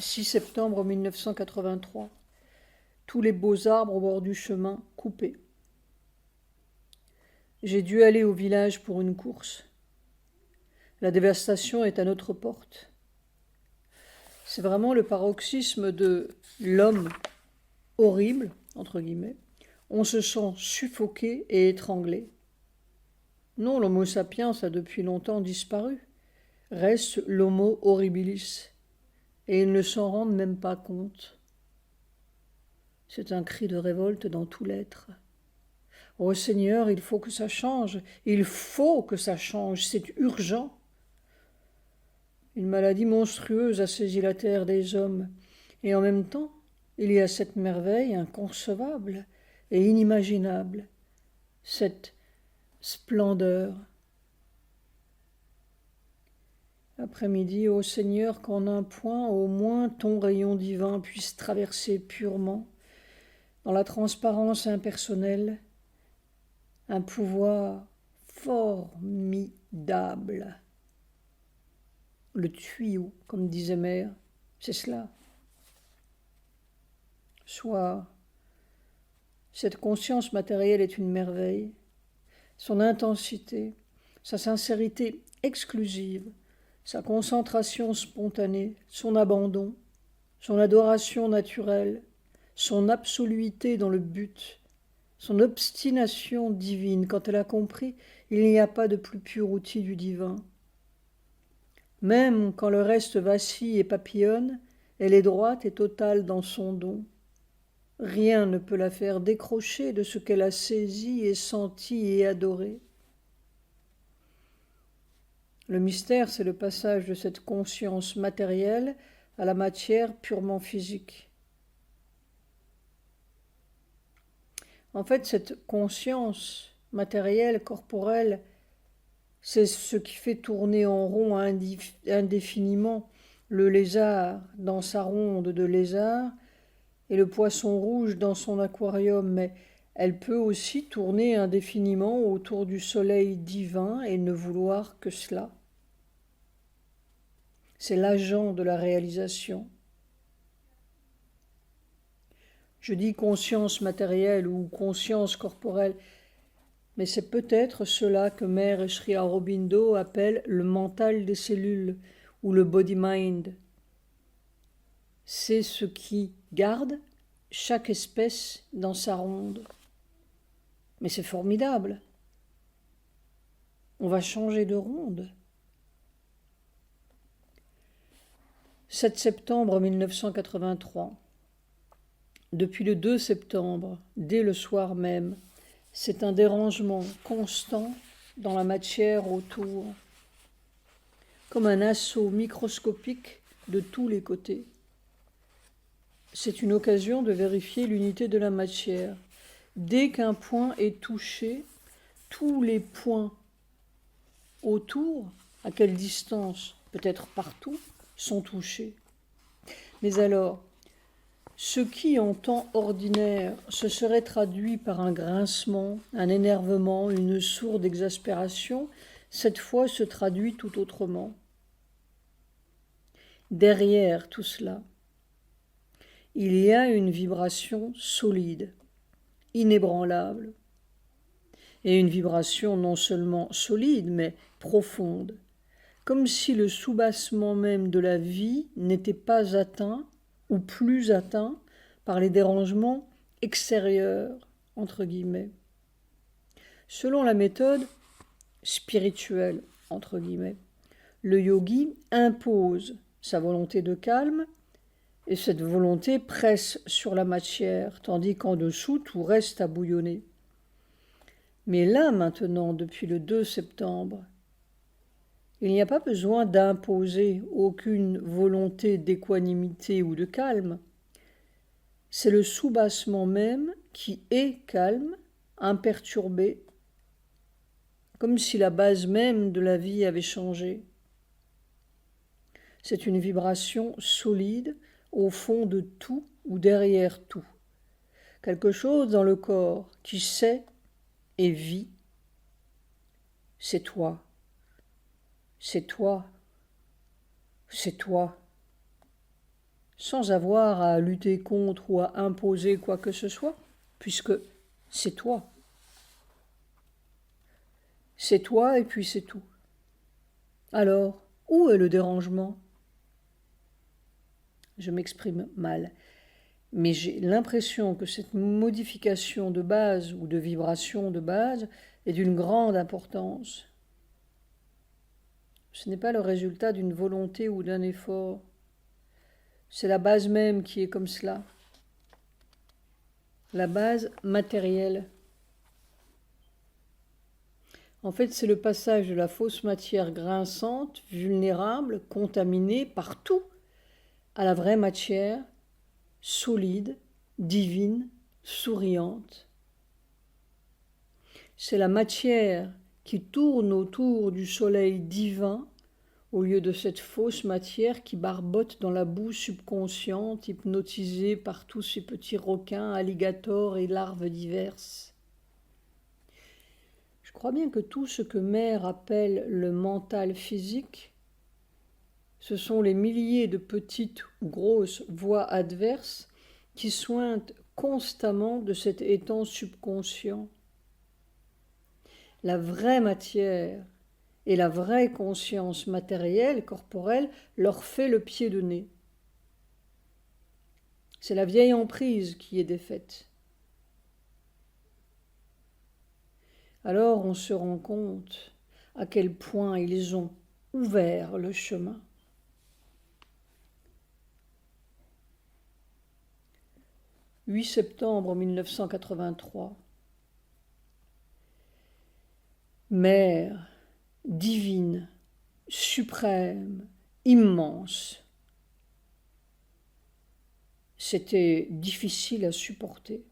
6 septembre 1983. Tous les beaux arbres au bord du chemin coupés. J'ai dû aller au village pour une course. La dévastation est à notre porte. C'est vraiment le paroxysme de l'homme horrible, entre guillemets. On se sent suffoqué et étranglé. Non, l'homo sapiens a depuis longtemps disparu. Reste l'homo horribilis. Et ils ne s'en rendent même pas compte. C'est un cri de révolte dans tout l'être. Oh Seigneur, il faut que ça change. Il faut que ça change. C'est urgent. Une maladie monstrueuse a saisi la terre des hommes. Et en même temps, il y a cette merveille inconcevable et inimaginable, cette splendeur. Après-midi, ô Seigneur, qu'en un point, au moins, ton rayon divin puisse traverser purement, dans la transparence impersonnelle, un pouvoir formidable. Le tuyau, comme disait Mère, c'est cela. Soit cette conscience matérielle est une merveille, son intensité, sa sincérité exclusive, sa concentration spontanée, son abandon, son adoration naturelle, son absoluité dans le but, son obstination divine. Quand elle a compris, il n'y a pas de plus pur outil du divin. Même quand le reste vacille et papillonne, elle est droite et totale dans son don. Rien ne peut la faire décrocher de ce qu'elle a saisi et senti et adoré. Le mystère, c'est le passage de cette conscience matérielle à la matière purement physique. En fait, cette conscience matérielle, corporelle, c'est ce qui fait tourner en rond indéfiniment le lézard dans sa ronde de lézard et le poisson rouge dans son aquarium, mais elle peut aussi tourner indéfiniment autour du soleil divin et ne vouloir que cela. C'est l'agent de la réalisation. Je dis conscience matérielle ou conscience corporelle, mais c'est peut-être cela que Mère Sri Aurobindo appelle le mental des cellules ou le body-mind. C'est ce qui garde chaque espèce dans sa ronde. Mais c'est formidable. On va changer de ronde. 7 septembre 1983. Depuis le 2 septembre, dès le soir même, c'est un dérangement constant dans la matière autour, comme un assaut microscopique de tous les côtés. C'est une occasion de vérifier l'unité de la matière. Dès qu'un point est touché, tous les points autour, à quelle distance, peut-être partout, sont touchés. Mais alors, ce qui, en temps ordinaire, se serait traduit par un grincement, un énervement, une sourde exaspération, cette fois se traduit tout autrement. Derrière tout cela, il y a une vibration solide, inébranlable, et une vibration non seulement solide, mais profonde, comme si le soubassement même de la vie n'était pas atteint, ou plus atteint, par les dérangements extérieurs, entre guillemets. Selon la méthode spirituelle, entre guillemets, le yogi impose sa volonté de calme, et cette volonté presse sur la matière, tandis qu'en dessous, tout reste à bouillonner. Mais là, maintenant, depuis le 2 septembre, il n'y a pas besoin d'imposer aucune volonté d'équanimité ou de calme. C'est le soubassement même qui est calme, imperturbé, comme si la base même de la vie avait changé. C'est une vibration solide au fond de tout ou derrière tout. Quelque chose dans le corps qui sait et vit. C'est toi. C'est toi. C'est toi. sans avoir à lutter contre ou à imposer quoi que ce soit, puisque c'est toi. C'est toi et puis c'est tout. Alors, où est le dérangement? Je m'exprime mal, mais j'ai l'impression que cette modification de base ou de vibration de base est d'une grande importance. Ce n'est pas le résultat d'une volonté ou d'un effort. C'est la base même qui est comme cela. La base matérielle. En fait, c'est le passage de la fausse matière grinçante, vulnérable, contaminée par tout, à la vraie matière, solide, divine, souriante. C'est la matière qui tourne autour du soleil divin au lieu de cette fausse matière qui barbote dans la boue subconsciente, hypnotisée par tous ces petits requins, alligators et larves diverses. Je crois bien que tout ce que Mère appelle le mental physique, ce sont les milliers de petites ou grosses voix adverses qui sointent constamment de cet étang subconscient. La vraie matière et la vraie conscience matérielle, corporelle, leur fait le pied de nez. C'est la vieille emprise qui est défaite. Alors on se rend compte à quel point ils ont ouvert le chemin. « 8 septembre 1983. Mère, divine, suprême, immense. C'était difficile à supporter.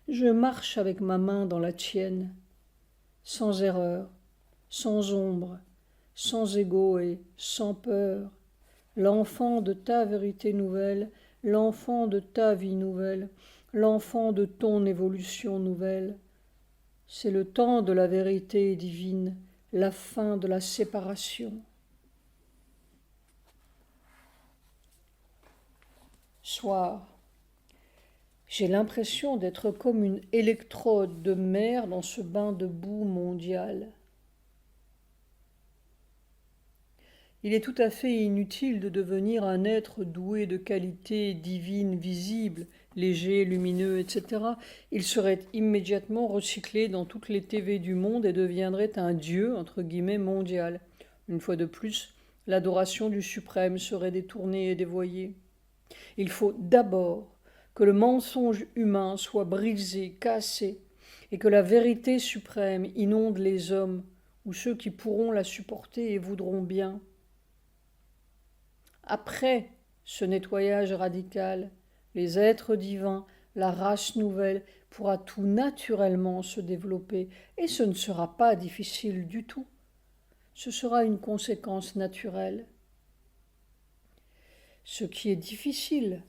Je marche avec ma main dans la tienne, sans erreur, sans ombre, sans égo et sans peur, l'enfant de ta vérité nouvelle, l'enfant de ta vie nouvelle, l'enfant de ton évolution nouvelle. C'est le temps de la vérité divine, la fin de la séparation. Soir. J'ai l'impression d'être comme une électrode de mer dans ce bain de boue mondial. Il est tout à fait inutile de devenir un être doué de qualités divines visibles, léger, lumineux, etc. Il serait immédiatement recyclé dans toutes les TV du monde et deviendrait un dieu, entre guillemets, mondial. Une fois de plus, l'adoration du suprême serait détournée et dévoyée. Il faut d'abord que le mensonge humain soit brisé, cassé, et que la vérité suprême inonde les hommes, ou ceux qui pourront la supporter et voudront bien. Après ce nettoyage radical, les êtres divins, la race nouvelle pourra tout naturellement se développer, et ce ne sera pas difficile du tout. Ce sera une conséquence naturelle. Ce qui est difficile,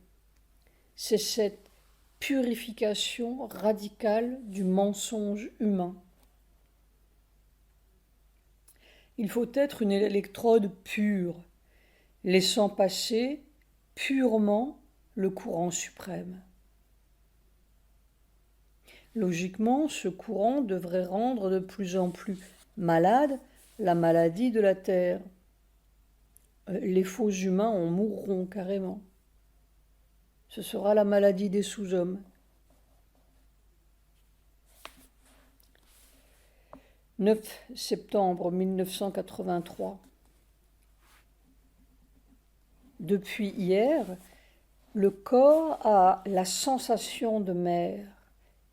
c'est cette purification radicale du mensonge humain. Il faut être une électrode pure, laissant passer purement le courant suprême. Logiquement, ce courant devrait rendre de plus en plus malade la maladie de la Terre. Les faux humains en mourront carrément. Ce sera la maladie des sous-hommes. 9 septembre 1983. Depuis hier, le corps a la sensation de mer,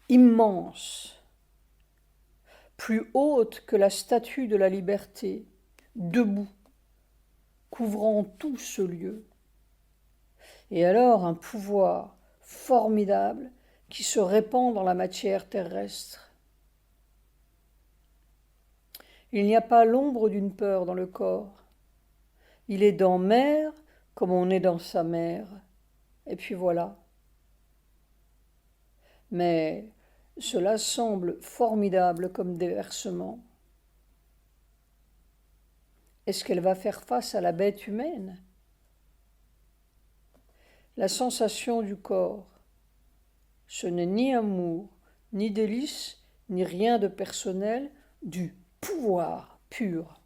immense, plus haute que la statue de la liberté, debout, couvrant tout ce lieu. Et alors un pouvoir formidable qui se répand dans la matière terrestre. Il n'y a pas l'ombre d'une peur dans le corps. Il est dans mer comme on est dans sa mère. Et puis voilà. Mais cela semble formidable comme déversement. Est-ce qu'elle va faire face à la bête humaine? La sensation du corps, ce n'est ni amour, ni délice, ni rien de personnel, du pouvoir pur.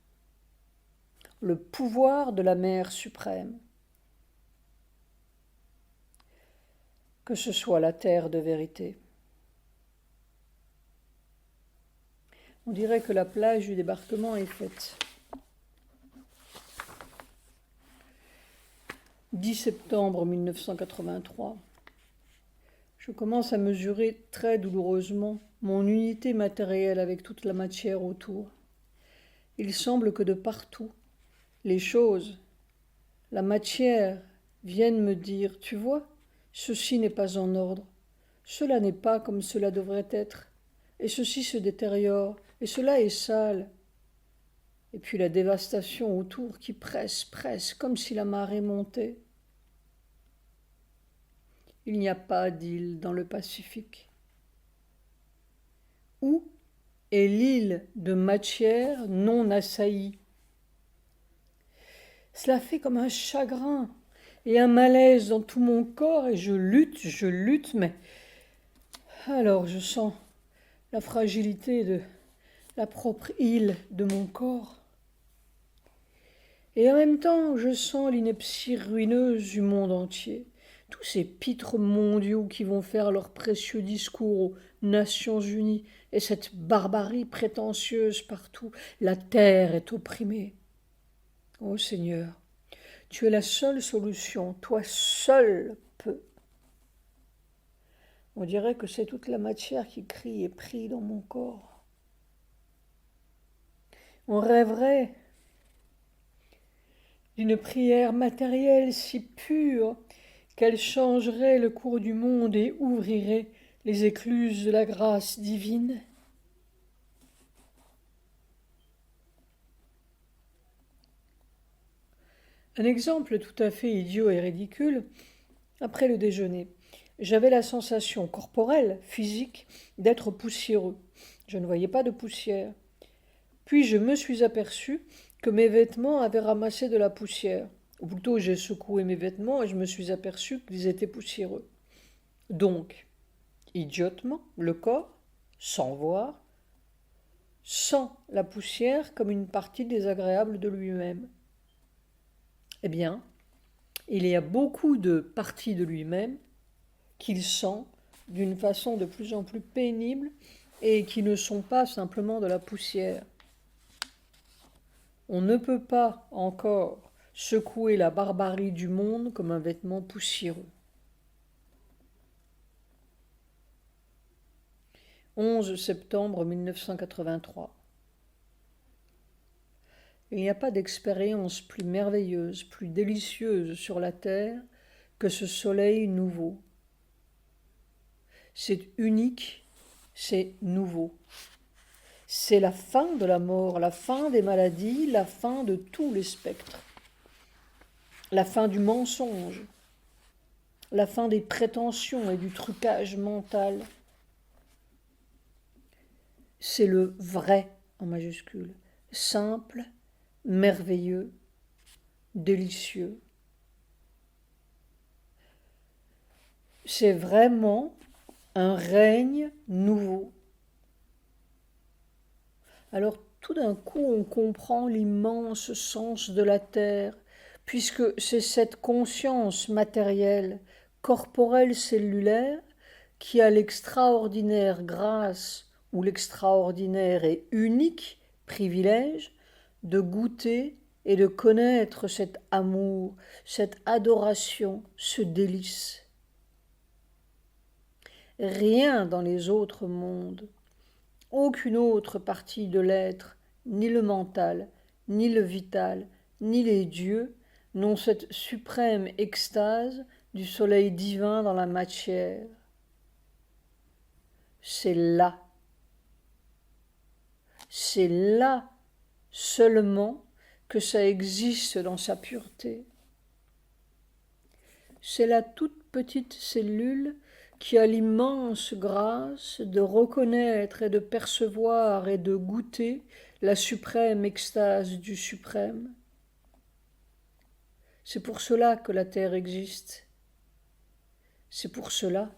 Le pouvoir de la Mère suprême. Que ce soit la terre de vérité. On dirait que la plage du débarquement est faite. 10 septembre 1983. Je commence à mesurer très douloureusement mon unité matérielle avec toute la matière autour. Il semble que de partout, les choses, la matière, viennent me dire, tu vois, ceci n'est pas en ordre, cela n'est pas comme cela devrait être, et ceci se détériore, et cela est sale. Et puis la dévastation autour qui presse, comme si la marée montait. Il n'y a pas d'île dans le Pacifique. Où est l'île de matière non assaillie? Cela fait comme un chagrin et un malaise dans tout mon corps et je lutte, mais alors je sens la fragilité de la propre île de mon corps. Et en même temps, je sens l'ineptie ruineuse du monde entier. Tous ces pitres mondiaux qui vont faire leurs précieux discours aux Nations Unies et cette barbarie prétentieuse partout. La terre est opprimée. Ô Seigneur, tu es la seule solution, toi seul peux. On dirait que c'est toute la matière qui crie et prie dans mon corps. On rêverait d'une prière matérielle si pure qu'elle changerait le cours du monde et ouvrirait les écluses de la grâce divine. Un exemple tout à fait idiot et ridicule, après le déjeuner, j'avais la sensation corporelle, physique, d'être poussiéreux. Je ne voyais pas de poussière. Puis je me suis aperçu que mes vêtements avaient ramassé de la poussière. Ou plutôt, j'ai secoué mes vêtements et je me suis aperçu qu'ils étaient poussiéreux. Donc, idiotement, le corps, sans voir, sent la poussière comme une partie désagréable de lui-même. Eh bien, il y a beaucoup de parties de lui-même qu'il sent d'une façon de plus en plus pénible et qui ne sont pas simplement de la poussière. On ne peut pas encore secouer la barbarie du monde comme un vêtement poussiéreux. 11 septembre 1983. Il n'y a pas d'expérience plus merveilleuse, plus délicieuse sur la terre que ce soleil nouveau. C'est unique, c'est nouveau. C'est la fin de la mort, la fin des maladies, la fin de tous les spectres, la fin du mensonge, la fin des prétentions et du trucage mental. C'est le vrai en majuscule, simple, merveilleux, délicieux. C'est vraiment un règne nouveau. Alors tout d'un coup on comprend l'immense sens de la terre, puisque c'est cette conscience matérielle, corporelle, cellulaire, qui a l'extraordinaire grâce ou l'extraordinaire et unique privilège de goûter et de connaître cet amour, cette adoration, ce délice. Rien dans les autres mondes, aucune autre partie de l'être, ni le mental, ni le vital, ni les dieux, n'ont cette suprême extase du soleil divin dans la matière. C'est là seulement que ça existe dans sa pureté. C'est la toute petite cellule qui a l'immense grâce de reconnaître et de percevoir et de goûter la suprême extase du suprême. C'est pour cela que la terre existe. C'est pour cela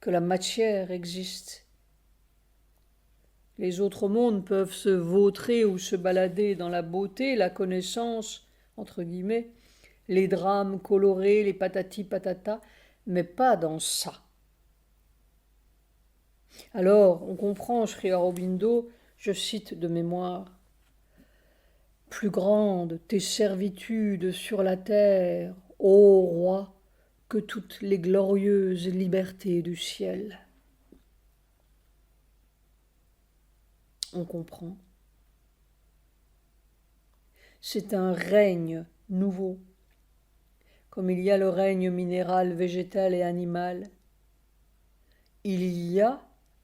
que la matière existe. Les autres mondes peuvent se vautrer ou se balader dans la beauté, la connaissance, entre guillemets, les drames colorés, les patati patata, mais pas dans ça. Alors, on comprend, Sri Aurobindo, je cite de mémoire, « Plus grandes tes servitudes sur la terre, ô roi, que toutes les glorieuses libertés du ciel. » On comprend. C'est un règne nouveau. Comme il y a le règne minéral, végétal et animal, il y a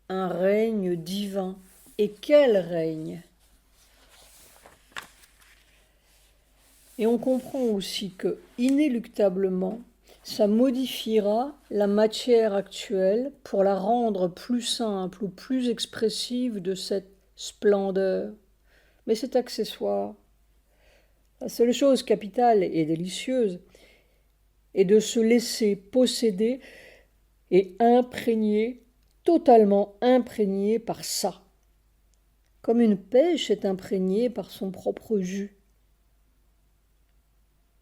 un règne divin. Et quel règne! Et on comprend aussi que, inéluctablement, ça modifiera la matière actuelle pour la rendre plus simple ou plus expressive de cette splendeur. Mais c'est accessoire. La seule chose capitale et délicieuse est de se laisser posséder et imprégner, totalement imprégné par ça. Comme une pêche est imprégnée par son propre jus.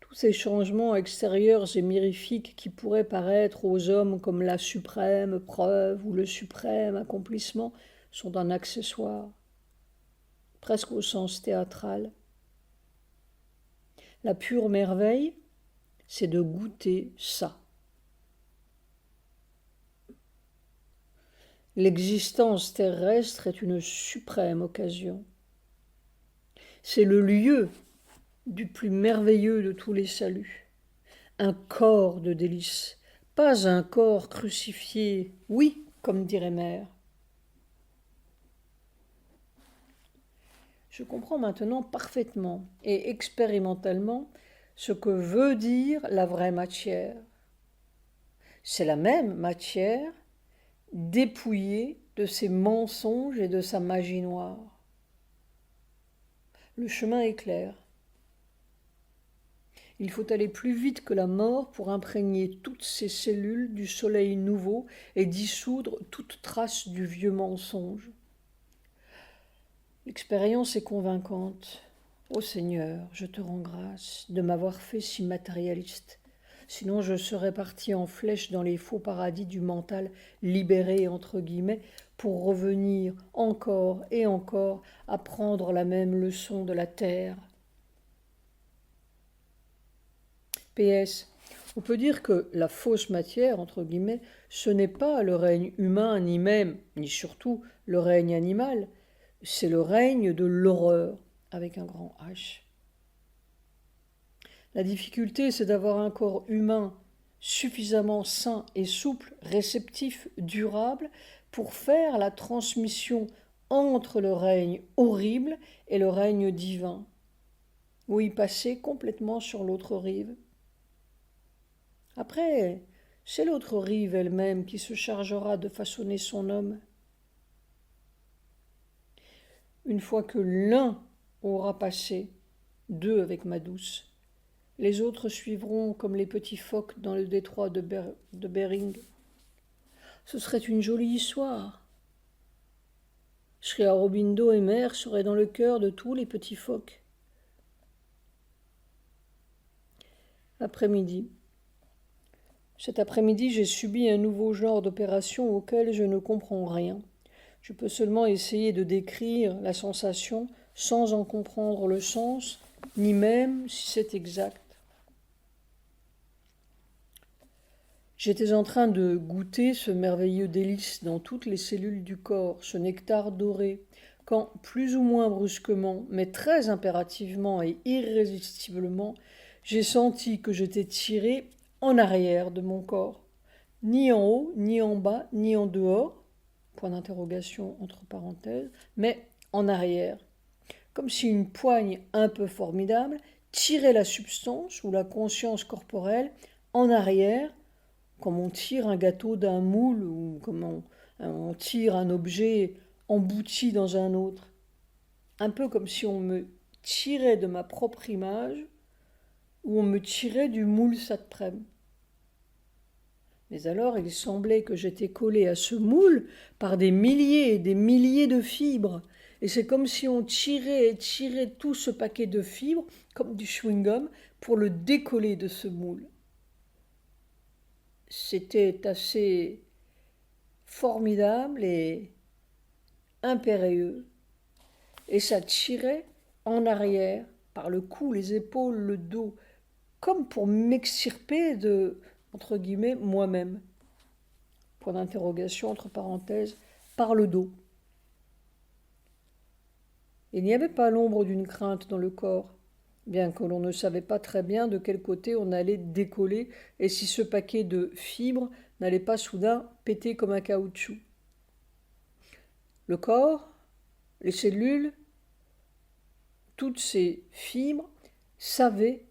Tous ces changements extérieurs et mirifiques qui pourraient paraître aux hommes comme la suprême preuve ou le suprême accomplissement sont un accessoire, presque au sens théâtral. La pure merveille, c'est de goûter ça. L'existence terrestre est une suprême occasion. C'est le lieu du plus merveilleux de tous les saluts. Un corps de délices, pas un corps crucifié, oui, comme dirait Mère. Je comprends maintenant parfaitement et expérimentalement ce que veut dire la vraie matière. C'est la même matière dépouillée de ses mensonges et de sa magie noire. Le chemin est clair. Il faut aller plus vite que la mort pour imprégner toutes ces cellules du soleil nouveau et dissoudre toute trace du vieux mensonge. L'expérience est convaincante. Ô Seigneur, je te rends grâce de m'avoir fait si matérialiste. Sinon je serais parti en flèche dans les faux paradis du mental libéré, entre guillemets, pour revenir encore et encore à prendre la même leçon de la terre. PS. On peut dire que la fausse matière, entre guillemets, ce n'est pas le règne humain, ni même, ni surtout, le règne animal. C'est le règne de l'horreur, avec un grand H. La difficulté, c'est d'avoir un corps humain suffisamment sain et souple, réceptif, durable, pour faire la transmission entre le règne horrible et le règne divin, ou y passer complètement sur l'autre rive. Après, c'est l'autre rive elle-même qui se chargera de façonner son homme. Une fois que l'un aura passé, deux avec ma douce, les autres suivront comme les petits phoques dans le détroit de Bering. Ce serait une jolie histoire. Sri Aurobindo et Mère seraient dans le cœur de tous les petits phoques. Après-midi. Cet après-midi, j'ai subi un nouveau genre d'opération auquel je ne comprends rien. Je peux seulement essayer de décrire la sensation sans en comprendre le sens, ni même si c'est exact. J'étais en train de goûter ce merveilleux délice dans toutes les cellules du corps, ce nectar doré, quand, plus ou moins brusquement, mais très impérativement et irrésistiblement, j'ai senti que j'étais tiré en arrière de mon corps, ni en haut, ni en bas, ni en dehors, point d'interrogation entre parenthèses, mais en arrière, comme si une poigne un peu formidable tirait la substance ou la conscience corporelle en arrière, comme on tire un gâteau d'un moule ou comme on tire un objet embouti dans un autre. un peu comme si on me tirait de ma propre image ou on me tirait du moule Satprem. Mais alors il semblait que j'étais collée à ce moule par des milliers et des milliers de fibres, et c'est comme si on tirait et tirait tout ce paquet de fibres, comme du chewing-gum, pour le décoller de ce moule. C'était assez formidable et impérieux, et ça tirait en arrière, par le cou, les épaules, le dos, comme pour m'extirper de, entre guillemets, moi-même. Point d'interrogation, entre parenthèses, par le dos. Il n'y avait pas l'ombre d'une crainte dans le corps, bien que l'on ne savait pas très bien de quel côté on allait décoller et si ce paquet de fibres n'allait pas soudain péter comme un caoutchouc. Le corps, les cellules, toutes ces fibres savaient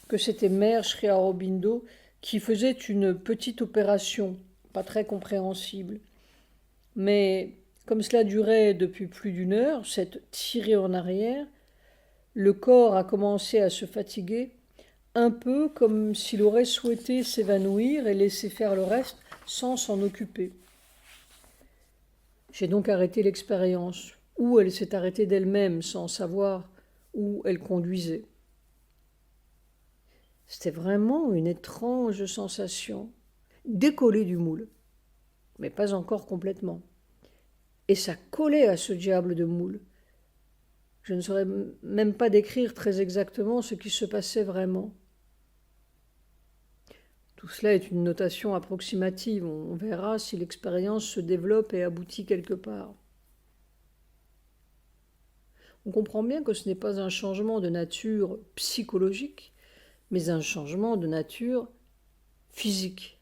que c'était Mère Sri Aurobindo qui faisait une petite opération, pas très compréhensible. Mais comme cela durait depuis plus d'une heure, cette tirée en arrière, le corps a commencé à se fatiguer, un peu comme s'il aurait souhaité s'évanouir et laisser faire le reste sans s'en occuper. J'ai donc arrêté l'expérience, ou elle s'est arrêtée d'elle-même sans savoir où elle conduisait. C'était vraiment une étrange sensation, décoller du moule, mais pas encore complètement. Et ça collait à ce diable de moule. Je ne saurais même pas décrire très exactement ce qui se passait vraiment. Tout cela est une notation approximative. On verra si l'expérience se développe et aboutit quelque part. On comprend bien que ce n'est pas un changement de nature psychologique, mais un changement de nature physique.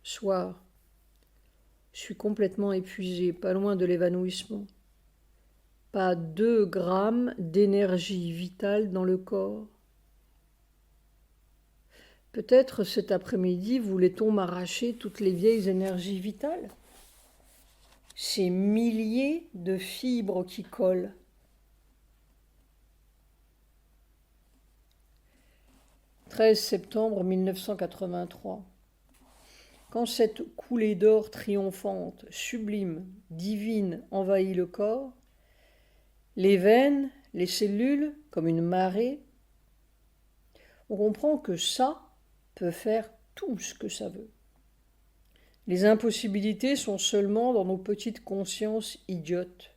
Soir, je suis complètement épuisé, pas loin de l'évanouissement. Pas 2 grammes d'énergie vitale dans le corps. Peut-être cet après-midi voulait-on m'arracher toutes les vieilles énergies vitales, ces milliers de fibres qui collent. 13 septembre 1983. Quand cette coulée d'or triomphante, sublime, divine envahit le corps, les veines, les cellules, comme une marée, on comprend que ça peut faire tout ce que ça veut. Les impossibilités sont seulement dans nos petites consciences idiotes.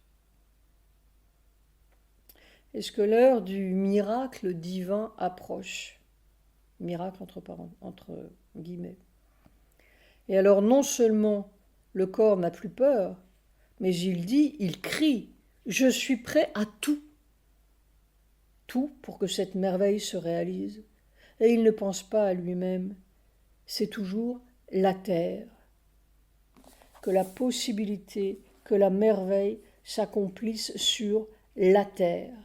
Est-ce que l'heure du miracle divin approche? Miracle entre guillemets. Et alors non seulement le corps n'a plus peur, mais il crie, je suis prêt à tout. Tout pour que cette merveille se réalise. Et il ne pense pas à lui-même, c'est toujours la terre. Que la possibilité, que la merveille s'accomplisse sur la terre.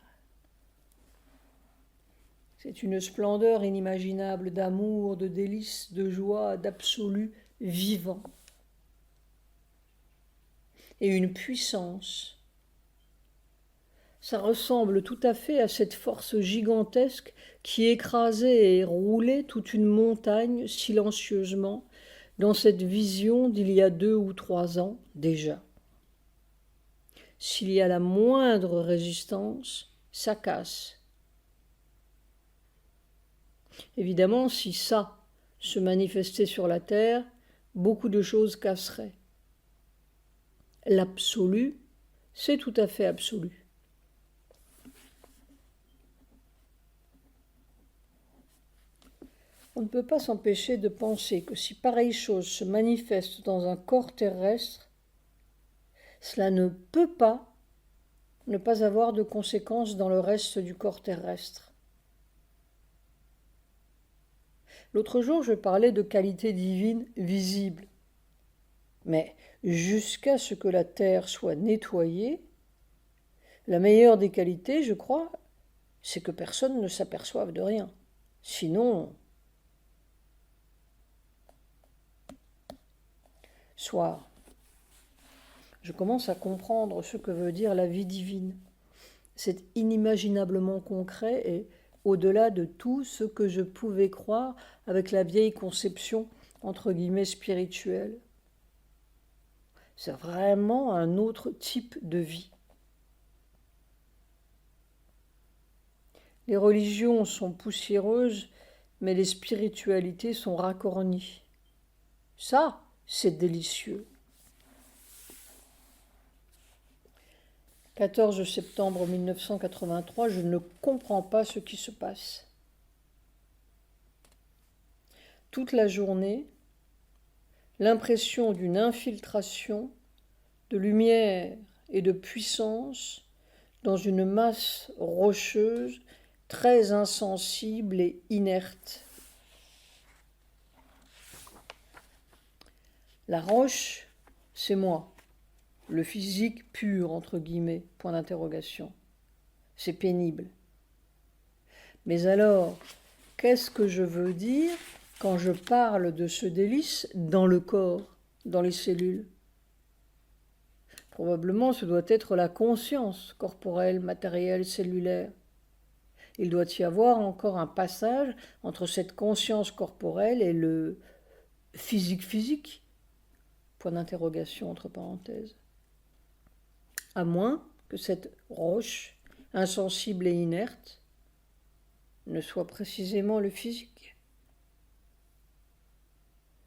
C'est une splendeur inimaginable d'amour, de délices, de joie, d'absolu vivant. Et une puissance. Ça ressemble tout à fait à cette force gigantesque qui écrasait et roulait toute une montagne silencieusement dans cette vision d'il y a 2 ou 3 ans déjà. S'il y a la moindre résistance, ça casse. Évidemment, si ça se manifestait sur la terre, beaucoup de choses casseraient. L'absolu, c'est tout à fait absolu. On ne peut pas s'empêcher de penser que si pareille chose se manifeste dans un corps terrestre, cela ne peut pas ne pas avoir de conséquences dans le reste du corps terrestre. L'autre jour, je parlais de qualités divines visibles. Mais jusqu'à ce que la terre soit nettoyée, la meilleure des qualités, je crois, c'est que personne ne s'aperçoive de rien. Sinon, soir, je commence à comprendre ce que veut dire la vie divine. C'est inimaginablement concret et au-delà de tout ce que je pouvais croire avec la vieille conception entre guillemets spirituelle. C'est vraiment un autre type de vie. Les religions sont poussiéreuses, mais les spiritualités sont racornies. Ça, c'est délicieux. 14 septembre 1983, je ne comprends pas ce qui se passe. Toute la journée, l'impression d'une infiltration de lumière et de puissance dans une masse rocheuse très insensible et inerte. La roche, c'est moi, le physique pur, entre guillemets, point d'interrogation. C'est pénible. Mais alors, qu'est-ce que je veux dire quand je parle de ce délice dans le corps, dans les cellules? Probablement, ce doit être la conscience corporelle, matérielle, cellulaire. Il doit y avoir encore un passage entre cette conscience corporelle et le physique, point d'interrogation entre parenthèses. À moins que cette roche, insensible et inerte, ne soit précisément le physique.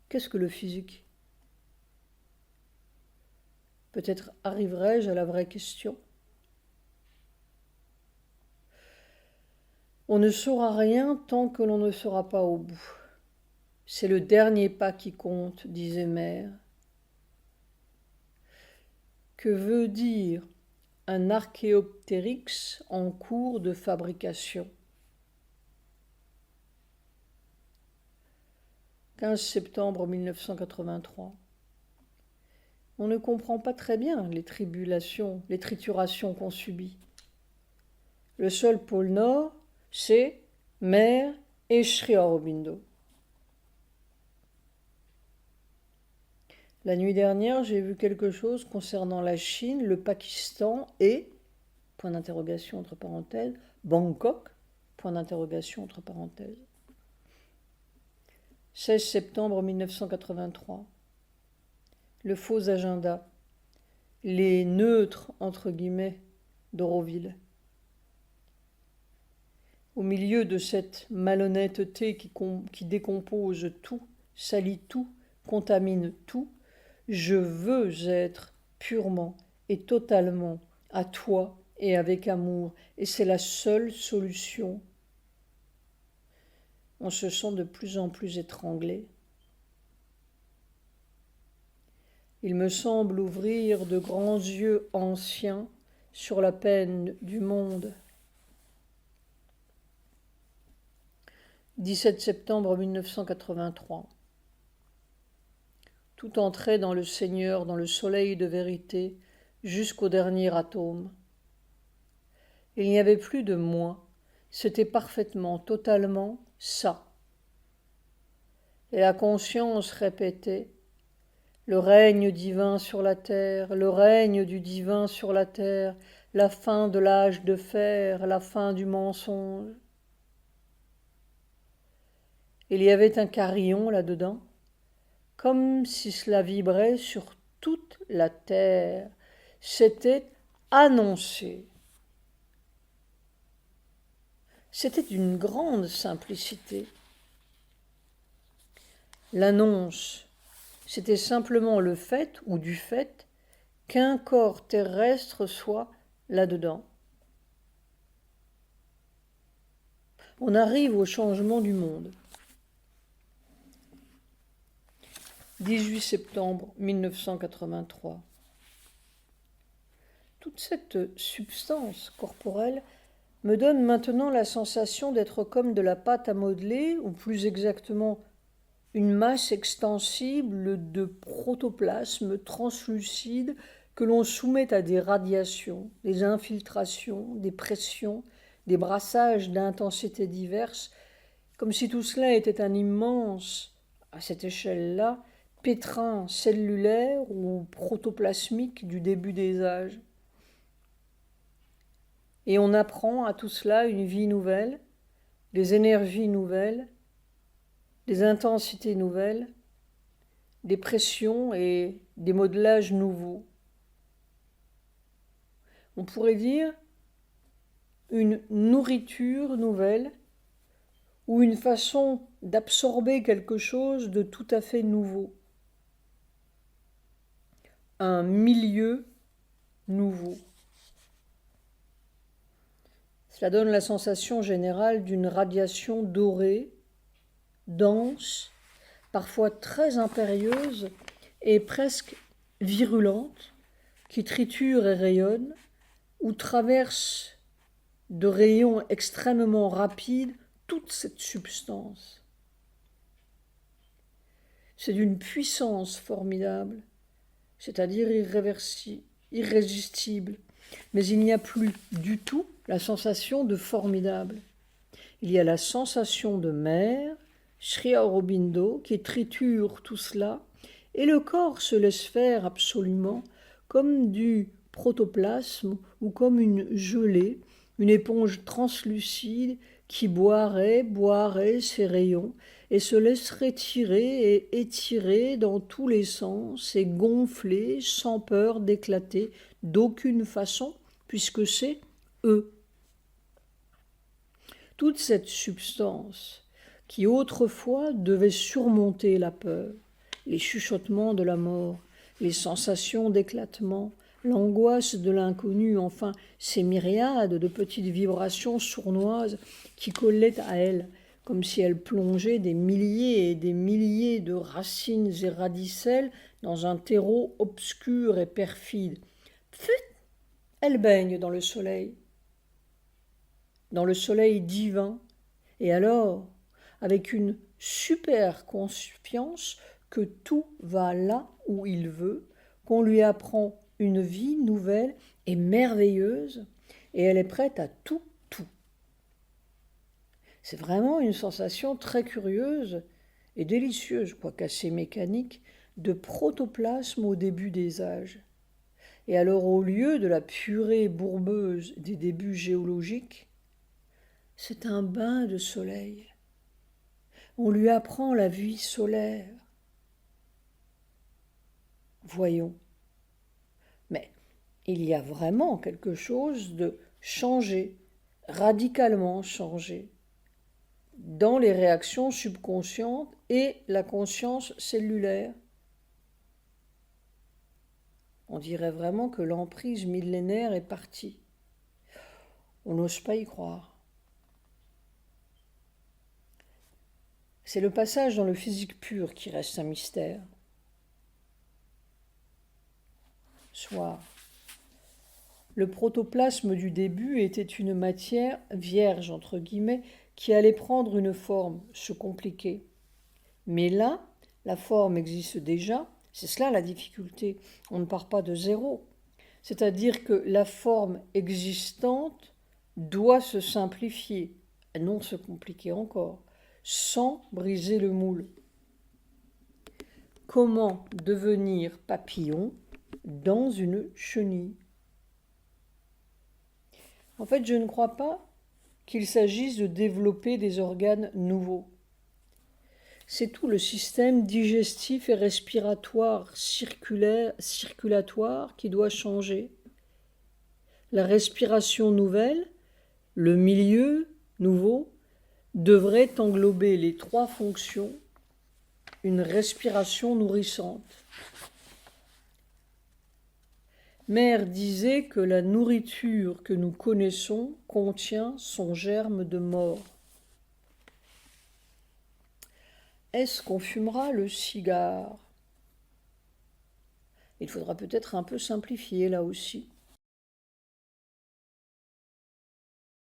Qu'est-ce que le physique? Peut-être arriverai-je à la vraie question. On ne saura rien tant que l'on ne sera pas au bout. C'est le dernier pas qui compte, disait Mère. Que veut dire un Archaeopteryx en cours de fabrication? 15 septembre 1983. On ne comprend pas très bien les tribulations, les triturations qu'on subit. Le seul pôle nord, c'est Mère et Sri Aurobindo. La nuit dernière, j'ai vu quelque chose concernant la Chine, le Pakistan et, point d'interrogation entre parenthèses, Bangkok, point d'interrogation entre parenthèses. 16 septembre 1983. Le faux agenda. Les neutres, entre guillemets, d'Auroville. Au milieu de cette malhonnêteté qui décompose tout, salit tout, contamine tout, je veux être purement et totalement à toi et avec amour, et c'est la seule solution. On se sent de plus en plus étranglé. Il me semble ouvrir de grands yeux anciens sur la peine du monde. 17 septembre 1983. Tout entrait dans le Seigneur, dans le soleil de vérité, jusqu'au dernier atome. Il n'y avait plus de moi, c'était parfaitement, totalement ça. Et la conscience répétait: le règne divin sur la terre, le règne du divin sur la terre, la fin de l'âge de fer, la fin du mensonge. Il y avait un carillon là-dedans, comme si cela vibrait sur toute la terre. C'était annoncé. C'était d'une grande simplicité. L'annonce, c'était simplement le fait, ou du fait, qu'un corps terrestre soit là-dedans. On arrive au changement du monde. 18 septembre 1983. Toute cette substance corporelle me donne maintenant la sensation d'être comme de la pâte à modeler, ou plus exactement une masse extensible de protoplasme translucide que l'on soumet à des radiations, des infiltrations, des pressions, des brassages d'intensités diverses, comme si tout cela était un immense, à cette échelle-là, pétrin cellulaire ou protoplasmique du début des âges. Et on apprend à tout cela une vie nouvelle, des énergies nouvelles, des intensités nouvelles, des pressions et des modelages nouveaux. On pourrait dire une nourriture nouvelle ou une façon d'absorber quelque chose de tout à fait nouveau. Un milieu nouveau. Cela donne la sensation générale d'une radiation dorée, dense, parfois très impérieuse et presque virulente, qui triture et rayonne, ou traverse de rayons extrêmement rapides toute cette substance. C'est d'une puissance formidable, c'est-à-dire irrésistible, mais il n'y a plus du tout la sensation de formidable. Il y a la sensation de mer, Sri Aurobindo, qui triture tout cela, et le corps se laisse faire absolument comme du protoplasme ou comme une gelée, une éponge translucide qui boirait ces rayons et se laisserait tirer et étirer dans tous les sens et gonfler sans peur d'éclater d'aucune façon, puisque c'est eux. Toute cette substance qui autrefois devait surmonter la peur, les chuchotements de la mort, les sensations d'éclatement, l'angoisse de l'inconnu, enfin ces myriades de petites vibrations sournoises qui collaient à elle, comme si elle plongeait des milliers et des milliers de racines et radicelles dans un terreau obscur et perfide. Pfut, elle baigne dans le soleil divin, et alors, avec une super confiance que tout va là où il veut, qu'on lui apprend une vie nouvelle et merveilleuse, et elle est prête à tout. C'est vraiment une sensation très curieuse et délicieuse, quoique assez mécanique, de protoplasme au début des âges. Et alors, au lieu de la purée bourbeuse des débuts géologiques, c'est un bain de soleil. On lui apprend la vie solaire. Voyons. Mais il y a vraiment quelque chose de changé, radicalement changé, dans les réactions subconscientes et la conscience cellulaire. On dirait vraiment que l'emprise millénaire est partie. On n'ose pas y croire. C'est le passage dans le physique pur qui reste un mystère. Soit le protoplasme du début était une matière vierge, entre guillemets, qui allait prendre une forme, se compliquer. Mais là, la forme existe déjà, c'est cela la difficulté, on ne part pas de zéro. C'est-à-dire que la forme existante doit se simplifier, et non se compliquer encore, sans briser le moule. Comment devenir papillon dans une chenille? En fait, je ne crois pas qu'il s'agisse de développer des organes nouveaux. C'est tout le système digestif et respiratoire circulatoire qui doit changer. La respiration nouvelle, le milieu nouveau, devrait englober les trois fonctions, une respiration nourrissante. Mère disait que la nourriture que nous connaissons contient son germe de mort. Est-ce qu'on fumera le cigare? Il faudra peut-être un peu simplifier là aussi.